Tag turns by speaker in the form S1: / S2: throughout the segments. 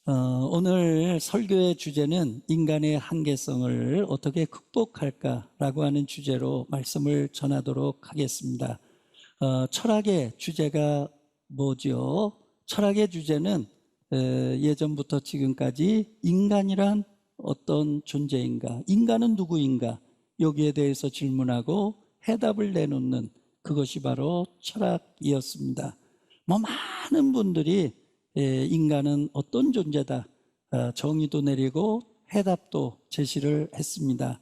S1: 오늘 설교의 주제는 인간의 한계성을 어떻게 극복할까라고 하는 주제로 말씀을 전하도록 하겠습니다. 철학의 주제가 뭐죠? 철학의 주제는 예전부터 지금까지 인간이란 어떤 존재인가, 인간은 누구인가, 여기에 대해서 질문하고 해답을 내놓는 그것이 바로 철학이었습니다. 많은 분들이 인간은 어떤 존재다, 정의도 내리고 해답도 제시를 했습니다.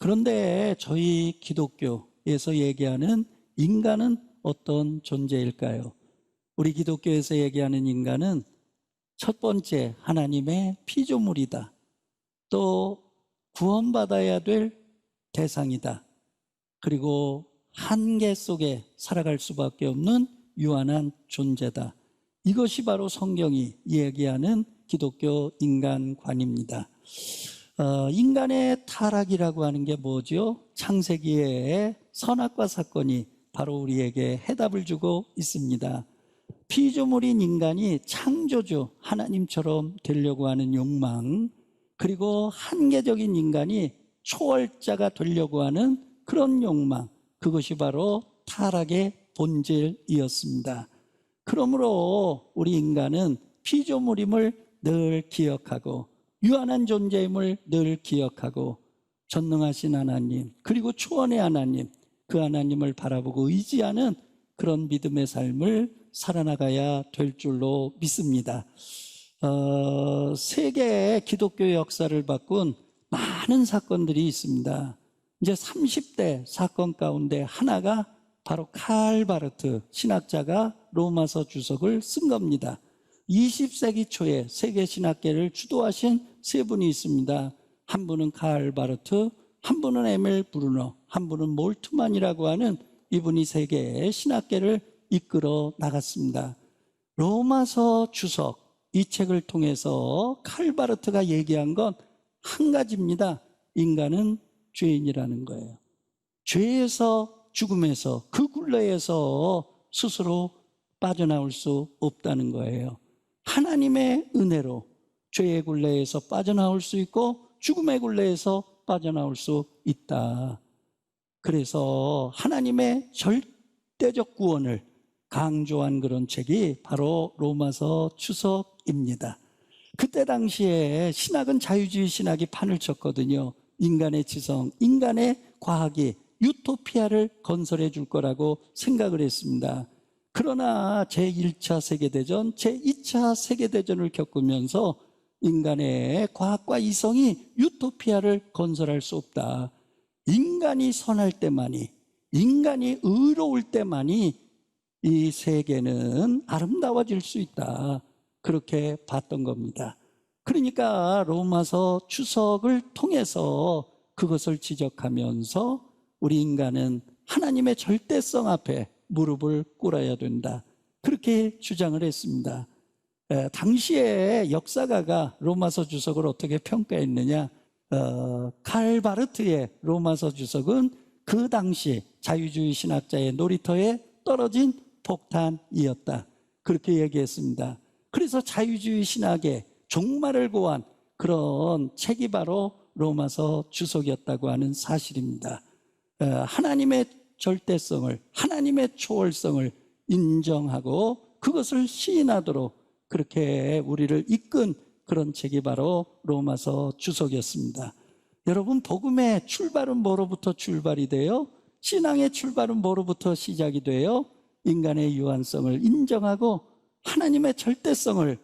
S1: 그런데 저희 기독교에서 얘기하는 인간은 어떤 존재일까요? 우리 기독교에서 얘기하는 인간은 첫 번째 하나님의 피조물이다. 또 구원받아야 될 대상이다. 그리고 한계 속에 살아갈 수밖에 없는 유한한 존재다. 이것이 바로 성경이 얘기하는 기독교 인간관입니다. 인간의 타락이라고 하는 게 뭐죠? 창세기에 선악과 사건이 바로 우리에게 해답을 주고 있습니다. 피조물인 인간이 창조주 하나님처럼 되려고 하는 욕망, 그리고 한계적인 인간이 초월자가 되려고 하는 그런 욕망, 그것이 바로 타락의 본질이었습니다. 그러므로 우리 인간은 피조물임을 늘 기억하고 유한한 존재임을 늘 기억하고 전능하신 하나님, 그리고 초원의 하나님, 그 하나님을 바라보고 의지하는 그런 믿음의 삶을 살아나가야 될 줄로 믿습니다. 세계의 기독교 역사를 바꾼 많은 사건들이 있습니다. 이제 30대 사건 가운데 하나가 바로 칼 바르트 신학자가 로마서 주석을 쓴 겁니다. 20세기 초에 세계 신학계를 주도하신 세 분이 있습니다. 한 분은 칼 바르트, 한 분은 에밀 브루너, 한 분은 몰트만이라고 하는 이분이 세계의 신학계를 이끌어 나갔습니다. 로마서 주석, 이 책을 통해서 칼 바르트가 얘기한 건 한 가지입니다. 인간은 죄인이라는 거예요. 죄에서, 죽음에서, 그 굴레에서 스스로 빠져나올 수 없다는 거예요. 하나님의 은혜로 죄의 굴레에서 빠져나올 수 있고 죽음의 굴레에서 빠져나올 수 있다. 그래서 하나님의 절대적 구원을 강조한 그런 책이 바로 로마서 주석입니다. 그때 당시에 신학은 자유주의 신학이 판을 쳤거든요. 인간의 지성, 인간의 과학이 유토피아를 건설해 줄 거라고 생각을 했습니다. 그러나 제1차 세계대전, 제2차 세계대전을 겪으면서 인간의 과학과 이성이 유토피아를 건설할 수 없다. 인간이 선할 때만이, 인간이 의로울 때만이 이 세계는 아름다워질 수 있다. 그렇게 봤던 겁니다. 그러니까 로마서 주석을 통해서 그것을 지적하면서 우리 인간은 하나님의 절대성 앞에 무릎을 꿇어야 된다. 그렇게 주장을 했습니다. 당시에 역사가가 로마서 주석을 어떻게 평가했느냐? 칼 바르트의 로마서 주석은 그 당시 자유주의 신학자의 놀이터에 떨어진 폭탄이었다. 그렇게 얘기했습니다. 그래서 자유주의 신학의 종말을 고한 그런 책이 바로 로마서 주석이었다고 하는 사실입니다. 하나님의 절대성을, 하나님의 초월성을 인정하고 그것을 시인하도록 그렇게 우리를 이끈 그런 책이 바로 로마서 주석이었습니다. 여러분, 복음의 출발은 뭐로부터 출발이 돼요? 신앙의 출발은 뭐로부터 시작이 돼요? 인간의 유한성을 인정하고 하나님의 절대성을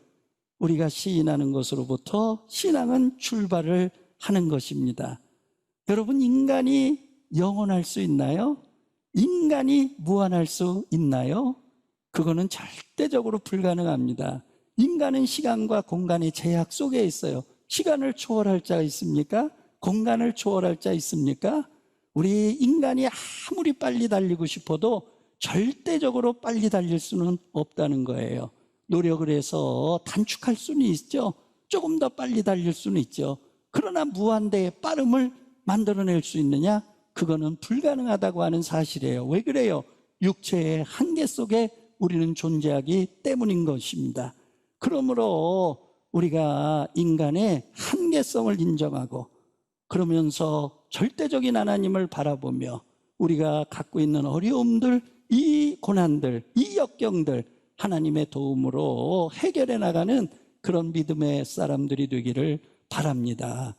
S1: 우리가 시인하는 것으로부터 신앙은 출발을 하는 것입니다. 여러분, 인간이 영원할 수 있나요? 인간이 무한할 수 있나요? 그거는 절대적으로 불가능합니다. 인간은 시간과 공간의 제약 속에 있어요. 시간을 초월할 자 있습니까? 공간을 초월할 자 있습니까? 우리 인간이 아무리 빨리 달리고 싶어도 절대적으로 빨리 달릴 수는 없다는 거예요. 노력을 해서 단축할 수는 있죠. 조금 더 빨리 달릴 수는 있죠. 그러나 무한대의 빠름을 만들어낼 수 있느냐? 그거는 불가능하다고 하는 사실이에요. 왜 그래요? 육체의 한계 속에 우리는 존재하기 때문인 것입니다. 그러므로 우리가 인간의 한계성을 인정하고 그러면서 절대적인 하나님을 바라보며 우리가 갖고 있는 어려움들, 이 고난들, 이 역경들 하나님의 도움으로 해결해 나가는 그런 믿음의 사람들이 되기를 바랍니다.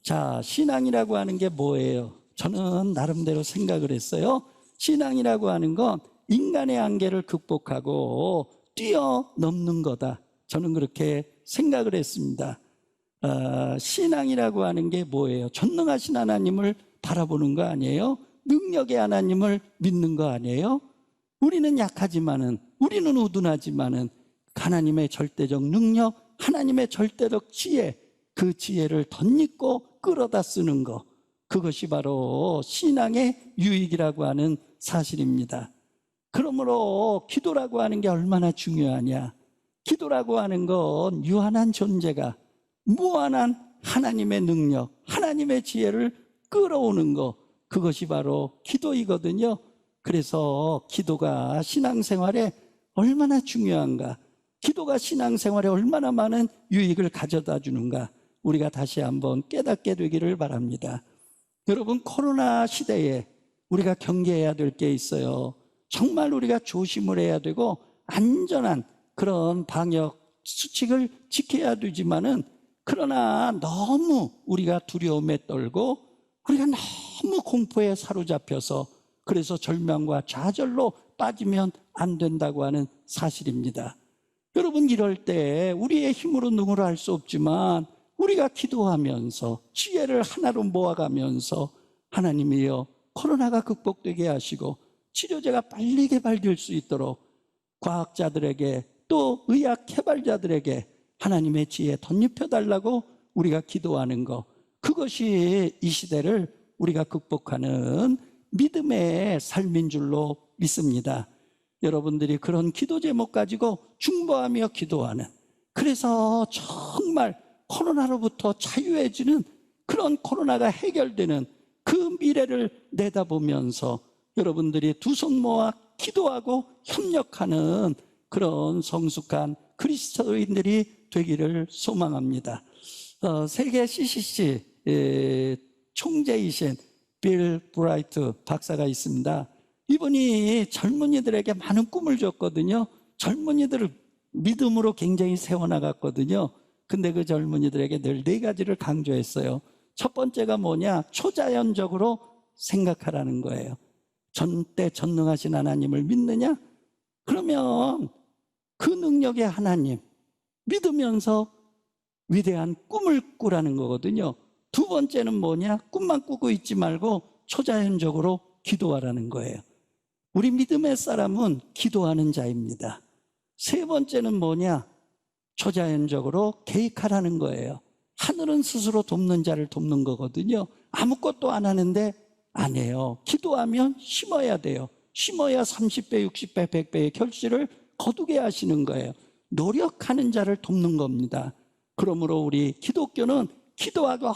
S1: 자, 신앙이라고 하는 게 뭐예요? 저는 나름대로 생각을 했어요. 신앙이라고 하는 건 인간의 한계를 극복하고 뛰어넘는 거다. 저는 그렇게 생각을 했습니다. 신앙이라고 하는 게 뭐예요? 전능하신 하나님을 바라보는 거 아니에요? 능력의 하나님을 믿는 거 아니에요? 우리는 약하지만은, 우리는 우둔하지만은 하나님의 절대적 능력, 하나님의 절대적 지혜, 그 지혜를 덧입고 끌어다 쓰는 거, 그것이 바로 신앙의 유익이라고 하는 사실입니다. 그러므로 기도라고 하는 게 얼마나 중요하냐? 기도라고 하는 건 유한한 존재가 무한한 하나님의 능력, 하나님의 지혜를 끌어오는 거, 그것이 바로 기도이거든요. 그래서 기도가 신앙생활에 얼마나 중요한가, 기도가 신앙생활에 얼마나 많은 유익을 가져다 주는가, 우리가 다시 한번 깨닫게 되기를 바랍니다. 여러분, 코로나 시대에 우리가 경계해야 될 게 있어요. 정말 우리가 조심을 해야 되고 안전한 그런 방역 수칙을 지켜야 되지만은, 그러나 너무 우리가 두려움에 떨고 우리가 너무 공포에 사로잡혀서 그래서 절망과 좌절로 빠지면 안 된다고 하는 사실입니다. 여러분, 이럴 때 우리의 힘으로 누구를 할 수 없지만 우리가 기도하면서 지혜를 하나로 모아가면서 하나님이여 코로나가 극복되게 하시고 치료제가 빨리 개발될 수 있도록 과학자들에게 또 의학 개발자들에게 하나님의 지혜 덧입혀달라고 우리가 기도하는 것, 그것이 이 시대를 우리가 극복하는 믿음의 삶인 줄로 믿습니다. 여러분들이 그런 기도 제목 가지고 중보하며 기도하는, 그래서 정말 코로나로부터 자유해지는, 그런 코로나가 해결되는 그 미래를 내다보면서 여러분들이 두 손 모아 기도하고 협력하는 그런 성숙한 그리스도인들이 되기를 소망합니다. 세계 CCC 총재이신 빌 브라이트 박사가 있습니다. 이분이 젊은이들에게 많은 꿈을 줬거든요. 젊은이들을 믿음으로 굉장히 세워나갔거든요. 근데 그 젊은이들에게 늘 4가지를 강조했어요. 첫 번째가 뭐냐? 초자연적으로 생각하라는 거예요. 전때 전능하신 하나님을 믿느냐? 그러면 그 능력의 하나님 믿으면서 위대한 꿈을 꾸라는 거거든요. 두 번째는 뭐냐? 꿈만 꾸고 있지 말고 초자연적으로 기도하라는 거예요. 우리 믿음의 사람은 기도하는 자입니다. 세 번째는 뭐냐? 초자연적으로 계획하라는 거예요. 하늘은 스스로 돕는 자를 돕는 거거든요. 아무것도 안 하는데 안 해요. 기도하면 심어야 돼요. 심어야 30배, 60배, 100배의 결실을 거두게 하시는 거예요. 노력하는 자를 돕는 겁니다. 그러므로 우리 기독교는 기도하고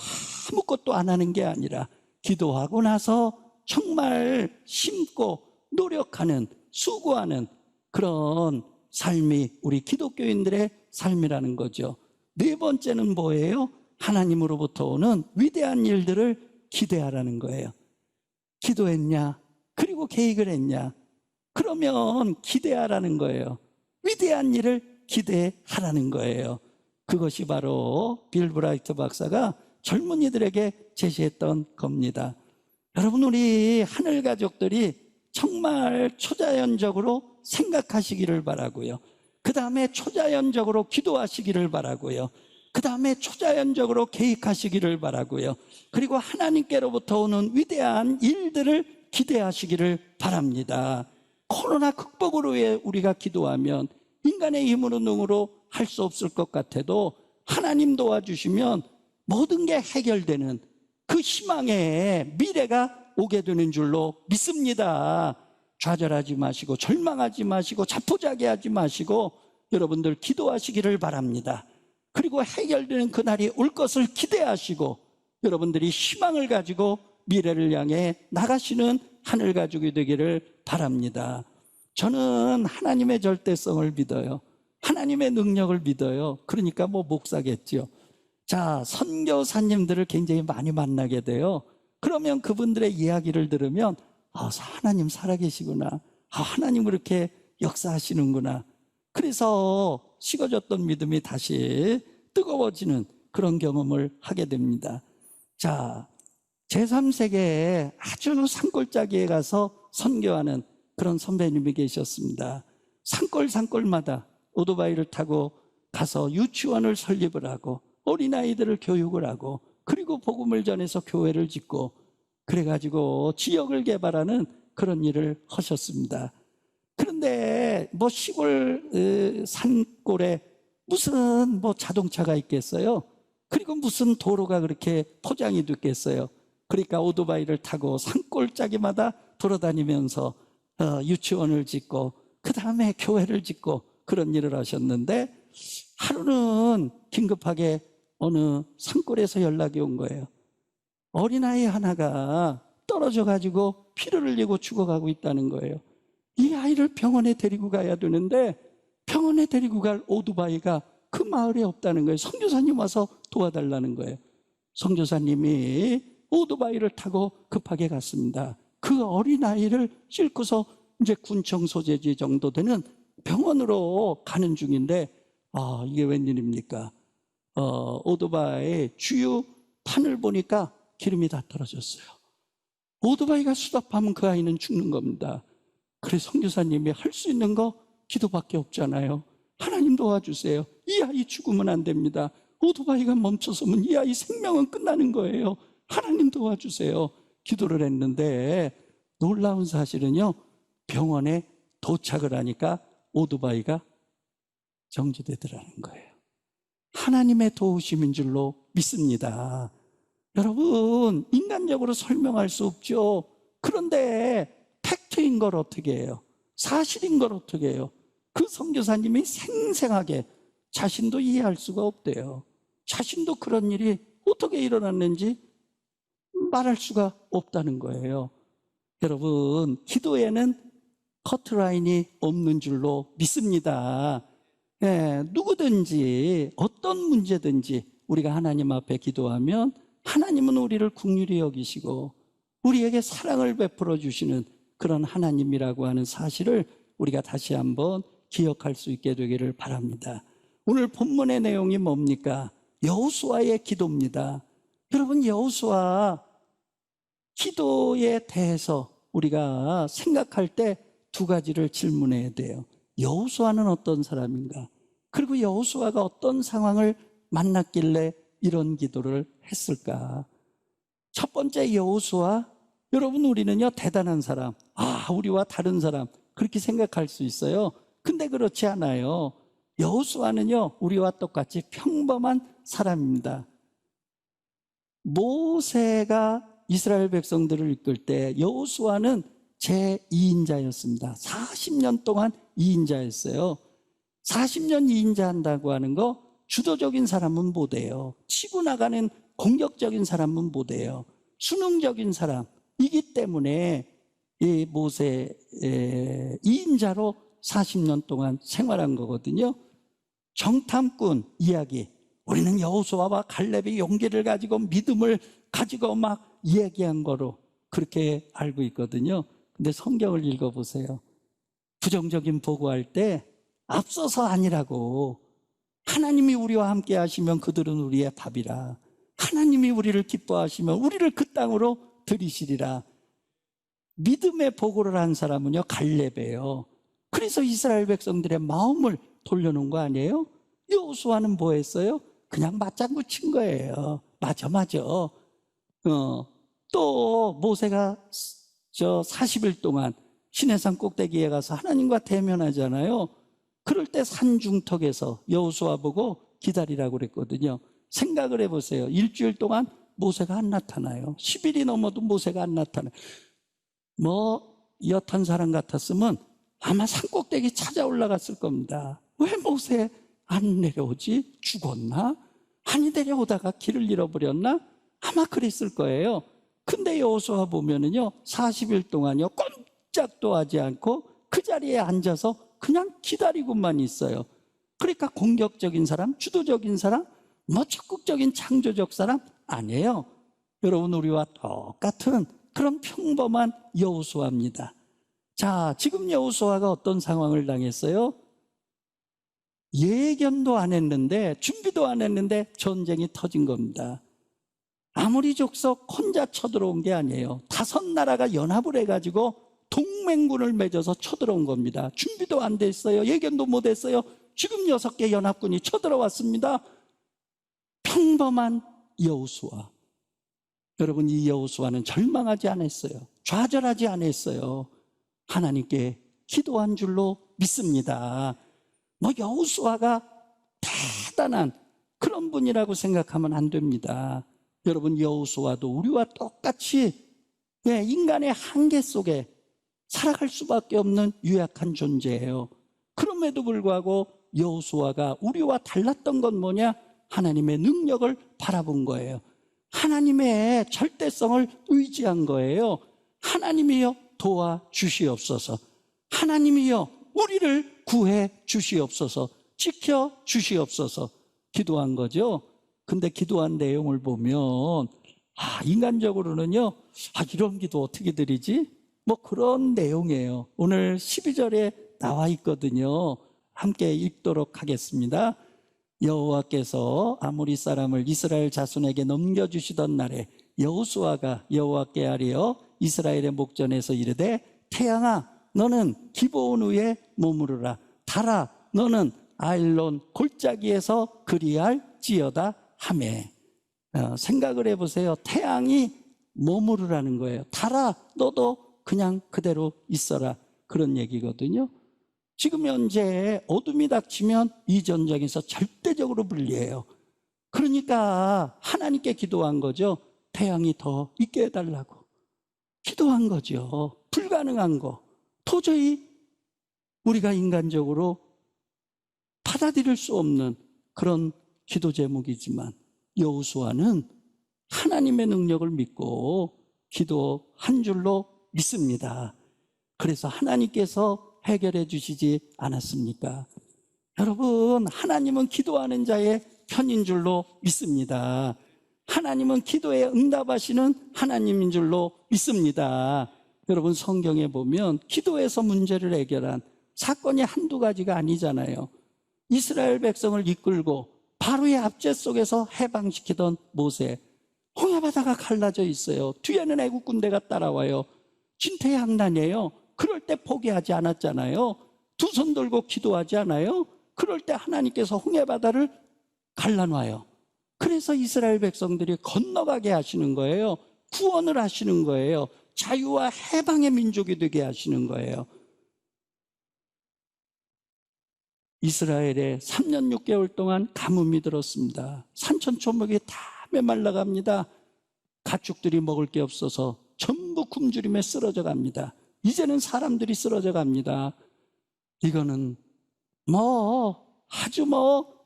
S1: 아무것도 안 하는 게 아니라 기도하고 나서 정말 심고 노력하는, 수고하는 그런 삶이 우리 기독교인들의 삶이라는 거죠. 4번째는 뭐예요? 하나님으로부터 오는 위대한 일들을 기대하라는 거예요. 기도했냐? 그리고 계획을 했냐? 그러면 기대하라는 거예요. 위대한 일을 기대하라는 거예요. 그것이 바로 빌 브라이트 박사가 젊은이들에게 제시했던 겁니다. 여러분, 우리 하늘 가족들이 정말 초자연적으로 생각하시기를 바라고요. 그 다음에 초자연적으로 기도하시기를 바라고요. 그 다음에 초자연적으로 계획하시기를 바라고요. 그리고 하나님께로부터 오는 위대한 일들을 기대하시기를 바랍니다. 코로나 극복을 위해 우리가 기도하면 인간의 힘으로 능으로 할 수 없을 것 같아도 하나님 도와주시면 모든 게 해결되는 그 희망의 미래가 오게 되는 줄로 믿습니다. 좌절하지 마시고 절망하지 마시고 자포자기하지 마시고 여러분들 기도하시기를 바랍니다. 그리고 해결되는 그날이 올 것을 기대하시고 여러분들이 희망을 가지고 미래를 향해 나가시는 하늘 가족이 되기를 바랍니다. 저는 하나님의 절대성을 믿어요. 하나님의 능력을 믿어요. 그러니까 뭐 목사겠죠. 자, 선교사님들을 굉장히 많이 만나게 돼요. 그러면 그분들의 이야기를 들으면 하나님 살아계시구나. 하나님 그렇게 역사하시는구나. 그래서 식어졌던 믿음이 다시 뜨거워지는 그런 경험을 하게 됩니다. 자, 제3세계에 아주 산골짜기에 가서 선교하는 그런 선배님이 계셨습니다. 산골마다 오토바이를 타고 가서 유치원을 설립을 하고 어린아이들을 교육을 하고 그리고 복음을 전해서 교회를 짓고 그래가지고 지역을 개발하는 그런 일을 하셨습니다. 그런데 뭐 시골 산골에 무슨 뭐 자동차가 있겠어요? 그리고 무슨 도로가 그렇게 포장이 됐겠어요? 그러니까 오토바이를 타고 산골짜기마다 돌아다니면서 유치원을 짓고 그 다음에 교회를 짓고 그런 일을 하셨는데 하루는 긴급하게 어느 산골에서 연락이 온 거예요. 어린아이 하나가 떨어져 가지고 피를 흘리고 죽어가고 있다는 거예요. 이 아이를 병원에 데리고 가야 되는데 병원에 데리고 갈 오토바이가 그 마을에 없다는 거예요. 선교사님 와서 도와달라는 거예요. 선교사님이 오토바이를 타고 급하게 갔습니다. 그 어린아이를 싣고서 이제 군청 소재지 정도 되는 병원으로 가는 중인데 이게 웬일입니까? 오토바이 주유 판을 보니까 기름이 다 떨어졌어요. 오토바이가 수답하면 그 아이는 죽는 겁니다. 그래서 선교사님이 할 수 있는 거 기도밖에 없잖아요. 하나님 도와주세요. 이 아이 죽으면 안 됩니다. 오토바이가 멈춰서면 이 아이 생명은 끝나는 거예요. 하나님 도와주세요. 기도를 했는데 놀라운 사실은요, 병원에 도착을 하니까 오토바이가 정지되더라는 거예요. 하나님의 도우심인 줄로 믿습니다. 여러분, 인간적으로 설명할 수 없죠. 그런데 팩트인 걸 어떻게 해요? 사실인 걸 어떻게 해요? 그 선교사님이 생생하게 자신도 이해할 수가 없대요. 자신도 그런 일이 어떻게 일어났는지 말할 수가 없다는 거예요. 여러분, 기도에는 커트라인이 없는 줄로 믿습니다. 누구든지 어떤 문제든지 우리가 하나님 앞에 기도하면 하나님은 우리를 긍휼히 여기시고 우리에게 사랑을 베풀어 주시는 그런 하나님이라고 하는 사실을 우리가 다시 한번 기억할 수 있게 되기를 바랍니다. 오늘 본문의 내용이 뭡니까? 여호수아의 기도입니다. 여러분, 여호수아 기도에 대해서 우리가 생각할 때 두 가지를 질문해야 돼요. 여호수아는 어떤 사람인가? 그리고 여호수아가 어떤 상황을 만났길래 이런 기도를 했을까? 첫 번째, 여호수아, 여러분, 우리는요 대단한 사람, 우리와 다른 사람 그렇게 생각할 수 있어요. 근데 그렇지 않아요. 여호수아는요 우리와 똑같이 평범한 사람입니다. 모세가 이스라엘 백성들을 이끌 때 여호수아는 제2인자였습니다. 40년 동안 2인자였어요. 40년 2인자 한다고 하는 거 주도적인 사람은 못해요. 치고 나가는 공격적인 사람은 못해요. 수능적인 사람이기 때문에 이 모세 2인자로 40년 동안 생활한 거거든요. 정탐꾼 이야기, 우리는 여호수아와 갈렙이 용기를 가지고 믿음을 가지고 막 이야기한 거로 그렇게 알고 있거든요. 근데 성경을 읽어보세요. 부정적인 보고할 때 앞서서 아니라고. 하나님이 우리와 함께 하시면 그들은 우리의 밥이라. 하나님이 우리를 기뻐하시면 우리를 그 땅으로 들이시리라. 믿음의 보고를 한 사람은요 갈렙이에요. 그래서 이스라엘 백성들의 마음을 돌려놓은 거 아니에요? 여호수아는 뭐 했어요? 그냥 맞장구 친 거예요. 맞아. 또 모세가 40일 동안 시내산 꼭대기에 가서 하나님과 대면하잖아요. 그럴 때 산중턱에서 여호수아 보고 기다리라고 그랬거든요. 생각을 해보세요. 일주일 동안 모세가 안 나타나요. 10일이 넘어도 모세가 안 나타나요. 여탄 사람 같았으면 아마 산 꼭대기 찾아 올라갔을 겁니다. 왜 모세 안 내려오지? 죽었나? 아니, 내려오다가 길을 잃어버렸나? 아마 그랬을 거예요. 근데 여호수아 보면은요 40일 동안요 꼼짝도 하지 않고 그 자리에 앉아서 그냥 기다리고만 있어요. 그러니까 공격적인 사람, 주도적인 사람, 뭐 적극적인 창조적 사람 아니에요. 여러분, 우리와 똑같은 그런 평범한 여호수아입니다. 자, 지금 여호수아가 어떤 상황을 당했어요? 예견도 안 했는데, 준비도 안 했는데 전쟁이 터진 겁니다. 아무리 족속 혼자 쳐들어온 게 아니에요. 5나라가 연합을 해가지고 동맹군을 맺어서 쳐들어온 겁니다. 준비도 안 됐어요. 예견도 못 했어요. 지금 6개 연합군이 쳐들어왔습니다. 평범한 여호수아. 여러분, 이 여호수아는 절망하지 않았어요. 좌절하지 않았어요. 하나님께 기도한 줄로 믿습니다. 뭐 여호수아가 대단한 그런 분이라고 생각하면 안 됩니다. 여러분, 여호수아도 우리와 똑같이 인간의 한계 속에 살아갈 수밖에 없는 유약한 존재예요. 그럼에도 불구하고 여호수아가 우리와 달랐던 건 뭐냐? 하나님의 능력을 바라본 거예요. 하나님의 절대성을 의지한 거예요. 하나님이여 도와주시옵소서. 하나님이여 우리를 구해 주시옵소서. 지켜 주시옵소서. 기도한 거죠. 근데 기도한 내용을 보면 인간적으로는요, 이런 기도 어떻게 드리지? 뭐 그런 내용이에요. 오늘 12절에 나와 있거든요. 함께 읽도록 하겠습니다. 여호와께서 아모리 사람을 이스라엘 자손에게 넘겨주시던 날에 여호수아가 여호와께 아뢰어 이스라엘의 목전에서 이르되, 태양아 너는 기브온 위에 머무르라. 달아 너는 아일론 골짜기에서 그리할지어다 하매. 생각을 해보세요. 태양이 머무르라는 거예요. 달아 너도 그냥 그대로 있어라, 그런 얘기거든요. 지금 현재 어둠이 닥치면 이 전쟁에서 절대적으로 불리해요. 그러니까 하나님께 기도한 거죠. 태양이 더 있게 해달라고 기도한 거죠. 불가능한 거, 도저히 우리가 인간적으로 받아들일 수 없는 그런 기도 제목이지만 여호수아는 하나님의 능력을 믿고 기도한 줄로 믿습니다. 그래서 하나님께서 해결해 주시지 않았습니까? 여러분, 하나님은 기도하는 자의 편인 줄로 믿습니다. 하나님은 기도에 응답하시는 하나님인 줄로 믿습니다. 여러분, 성경에 보면 기도에서 문제를 해결한 사건이 한두 가지가 아니잖아요. 이스라엘 백성을 이끌고 바로의 압제 속에서 해방시키던 모세, 홍해바다가 갈라져 있어요. 뒤에는 애국 군대가 따라와요. 진퇴양난이에요. 그럴 때 포기하지 않았잖아요. 두 손 들고 기도하지 않아요? 그럴 때 하나님께서 홍해바다를 갈라놔요. 그래서 이스라엘 백성들이 건너가게 하시는 거예요. 구원을 하시는 거예요. 자유와 해방의 민족이 되게 하시는 거예요. 이스라엘에 3년 6개월 동안 가뭄이 들었습니다. 산천초목이 다 메말라갑니다. 가축들이 먹을 게 없어서 전부 굶주림에 쓰러져 갑니다. 이제는 사람들이 쓰러져 갑니다. 이거는 아주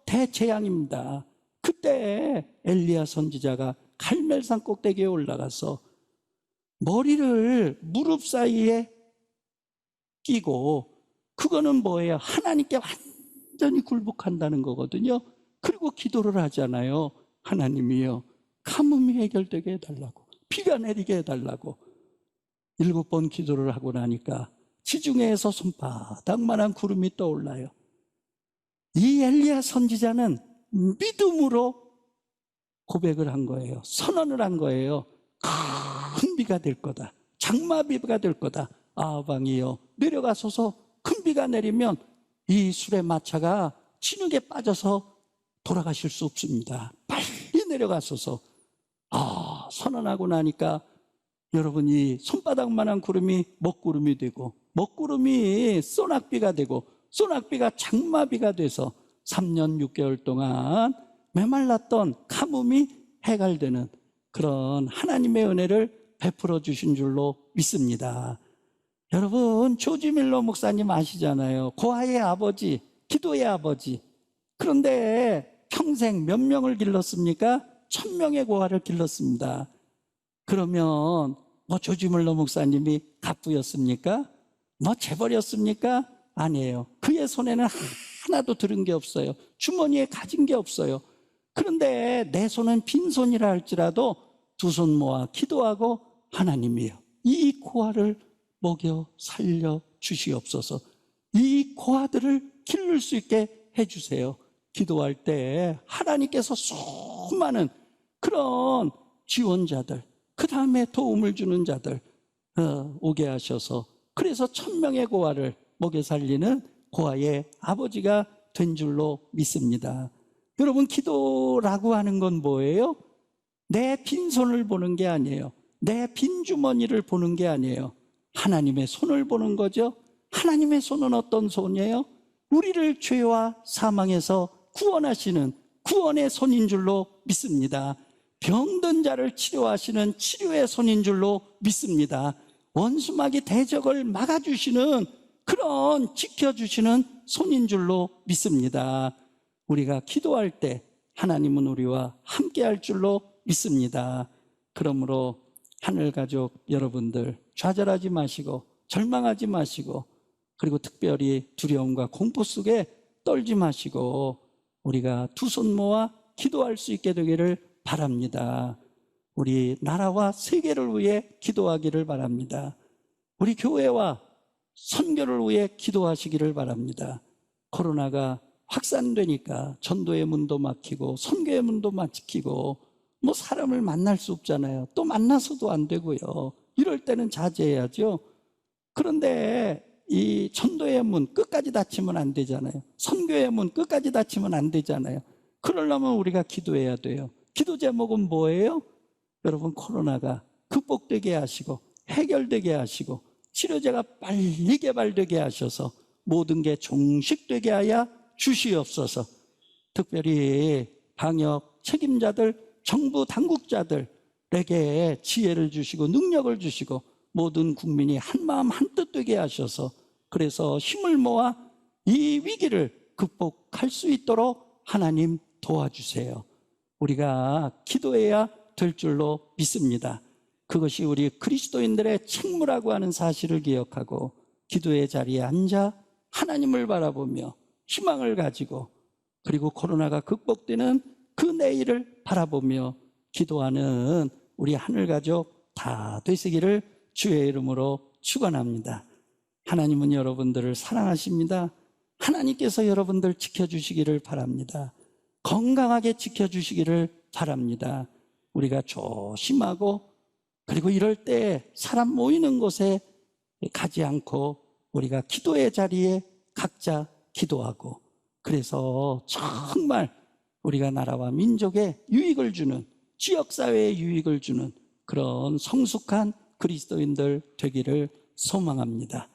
S1: 대재앙입니다. 그때 엘리야 선지자가 갈멜산 꼭대기에 올라가서 머리를 무릎 사이에 끼고, 그거는 뭐예요? 하나님께 완전히 굴복한다는 거거든요. 그리고 기도를 하잖아요. 하나님이요, 가뭄이 해결되게 해달라고, 비가 내리게 해달라고. 7번 기도를 하고 나니까 지중해에서 손바닥만한 구름이 떠올라요. 이 엘리야 선지자는 믿음으로 고백을 한 거예요. 선언을 한 거예요. 큰 비가 될 거다. 장마비가 될 거다. 아방이여 내려가소서. 큰 비가 내리면 이 술의 마차가 진흙에 빠져서 돌아가실 수 없습니다. 빨리 내려가소서. 선언하고 나니까 여러분, 이 손바닥만한 구름이 먹구름이 되고, 먹구름이 소낙비가 되고, 소낙비가 장마비가 돼서 3년 6개월 동안 메말랐던 가뭄이 해갈되는 그런 하나님의 은혜를 베풀어 주신 줄로 믿습니다. 여러분, 조지 밀러 목사님 아시잖아요. 고아의 아버지, 기도의 아버지. 그런데 평생 몇 명을 길렀습니까? 1000명의 고아를 길렀습니다. 그러면 조지 밀러 목사님이 갑부였습니까? 재벌이었습니까? 아니에요. 그의 손에는 하나도 들은 게 없어요. 주머니에 가진 게 없어요. 그런데 내 손은 빈손이라 할지라도 두 손 모아 기도하고 하나님이여 이 고아를 먹여 살려 주시옵소서. 이 고아들을 기를 수 있게 해주세요. 기도할 때 하나님께서 수많은 그런 지원자들, 그 다음에 도움을 주는 자들 오게 하셔서 그래서 1000명의 고아를 먹여 살리는 고아의 아버지가 된 줄로 믿습니다. 여러분, 기도라고 하는 건 뭐예요? 내 빈손을 보는 게 아니에요. 내 빈주머니를 보는 게 아니에요. 하나님의 손을 보는 거죠. 하나님의 손은 어떤 손이에요? 우리를 죄와 사망에서 구원하시는 구원의 손인 줄로 믿습니다. 병든 자를 치료하시는 치료의 손인 줄로 믿습니다. 원수마귀 대적을 막아주시는 그런 지켜주시는 손인 줄로 믿습니다. 우리가 기도할 때 하나님은 우리와 함께할 줄로 믿습니다. 그러므로 하늘가족 여러분들 좌절하지 마시고 절망하지 마시고 그리고 특별히 두려움과 공포 속에 떨지 마시고 우리가 두 손 모아 기도할 수 있게 되기를 바랍니다. 우리 나라와 세계를 위해 기도하기를 바랍니다. 우리 교회와 선교를 위해 기도하시기를 바랍니다. 코로나가 확산되니까 전도의 문도 막히고 선교의 문도 막히고 뭐 사람을 만날 수 없잖아요. 또 만나서도 안 되고요. 이럴 때는 자제해야죠. 그런데 이 전도의 문 끝까지 닫히면 안 되잖아요. 선교의 문 끝까지 닫히면 안 되잖아요. 그러려면 우리가 기도해야 돼요. 기도 제목은 뭐예요? 여러분, 코로나가 극복되게 하시고 해결되게 하시고 치료제가 빨리 개발되게 하셔서 모든 게 종식되게 하여 주시옵소서. 특별히 방역 책임자들, 정부 당국자들에게 지혜를 주시고 능력을 주시고 모든 국민이 한마음 한뜻 되게 하셔서 그래서 힘을 모아 이 위기를 극복할 수 있도록 하나님 도와주세요. 우리가 기도해야 될 줄로 믿습니다. 그것이 우리 그리스도인들의 책무라고 하는 사실을 기억하고 기도의 자리에 앉아 하나님을 바라보며 희망을 가지고 그리고 코로나가 극복되는 그 내일을 바라보며 기도하는 우리 하늘가족 다 되시기를 주의 이름으로 축원합니다. 하나님은 여러분들을 사랑하십니다. 하나님께서 여러분들 지켜주시기를 바랍니다. 건강하게 지켜주시기를 바랍니다. 우리가 조심하고 그리고 이럴 때 사람 모이는 곳에 가지 않고 우리가 기도의 자리에 각자 기도하고 그래서 정말 우리가 나라와 민족에 유익을 주는 지역사회에 유익을 주는 그런 성숙한 그리스도인들 되기를 소망합니다.